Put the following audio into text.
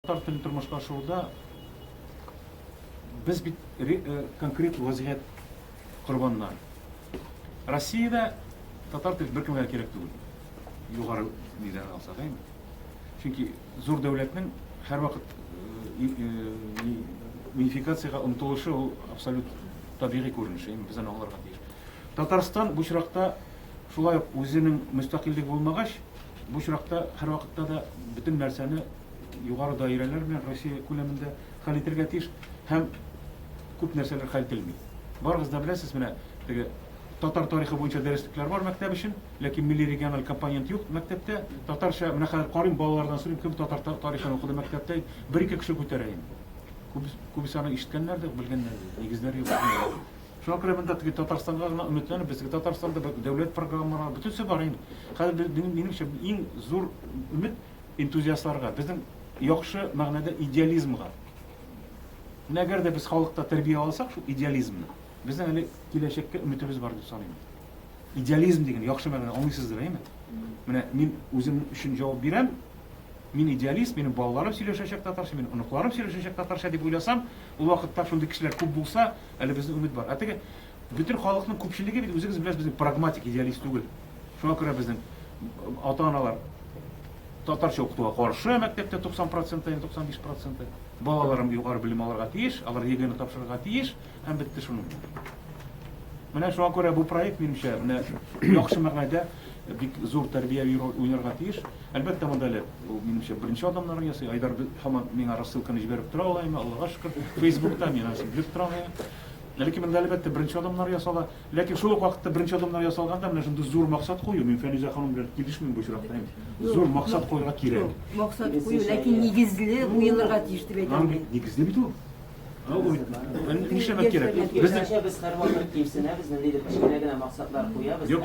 Татар телен тормышка ашыруда без бит конкрет вазгыять корбаннар. Россиядә татар теле беркемгә кирәк түгел. Югары нидән алса да инде. Чөнки зур дәүләтнең һәрвакыт унификациягә омтылышы ул абсолют табигый күренеш, без аны аңларга тиеш. Татарстан бу чиракта шулай ук үзенең мөстәкыйльлеге булмагач, бу чиракта һәрвакытта да бөтен нәрсәне югары даирәләр белән Россия күләмендә хәл итәргә тиеш һәм күп нәрсәләр хәл ителми. Барыгыз да беләсез, менә теге татар тарихы буенча дәреслекләр бар мәктәп өчен, ләкин милли региональ компонент юк мәктәптә. Татарча менә хәзер карыйм балалардан сорыйм, кем татар тарихын укыды мәктәптә, бер-ике кеше күтәрә инде. Күбесе аны ишеткәннәр дә, белгәннәр дә, нигезләре юк. Шуңа күрә монда теге Татарстанга гына өметләнеп, безгә Татарстанда дәүләт программалары бөтенсе бар инде. Хәзер минемчә иң зур өмет энтузиастларга, безнең яхшы мәгънәдә идеализмга. Әгәр дә без халыкта тәрбия алсак, шул идеализмны, безнең әле киләчәккә өметебез бар дип саныйм. Идеализм дигән яхшы мәгънә аңлыйсыздыр, әйме? Менә мин үзем өчен җавап бирәм. Мин идеалист, минем балаларым сөйләшәчәк татарча, минем оныкларым сөйләшәчәк татарча дип уйласам, ул вакытта шундый кешеләр күп булса, әле безнең өмет бар. Теге бөтен халыкның күпчелеге бит үзегез беләсез, безнең прагматик идеалист түгел. Шуңа күрә безнең ата-аналар татарча укытуга каршы, мәктәптә 90%, 95%. Балаларым югары белем алырга тиеш, алар ЕГЭны тапшырырга тиеш, һәм бетте шуның. Менә шуңа күрә бу проект минемчә, менә яхшы мәгънәдә бик зур тәрбияви роль уйнарга тиеш. Әлбәттә, монда әле ул минемчә беренче адымнарны ясый. Айдар һаман миңа рассылканы җибәреп тора ул, Аллага шөкер. Facebook'та мин аны билеп торам. Ләкин монда әлбәттә беренче адымнар ясала. Ләкин шул ук вакытта беренче адымнар ясалганда, менә шундый зур максат кую. Мин Фәнизә ханым белән килешмим бу чиракта. Зур максат коюга кирәк. Максат кую, ләкин нигезле уйларга тиеш дип әйтәм. Нигезле бит ул. Нишләмәк кирәк? Без һәрвакыт кимсенәбез, нидер кечкенә генә максатлар куябыз. Юк,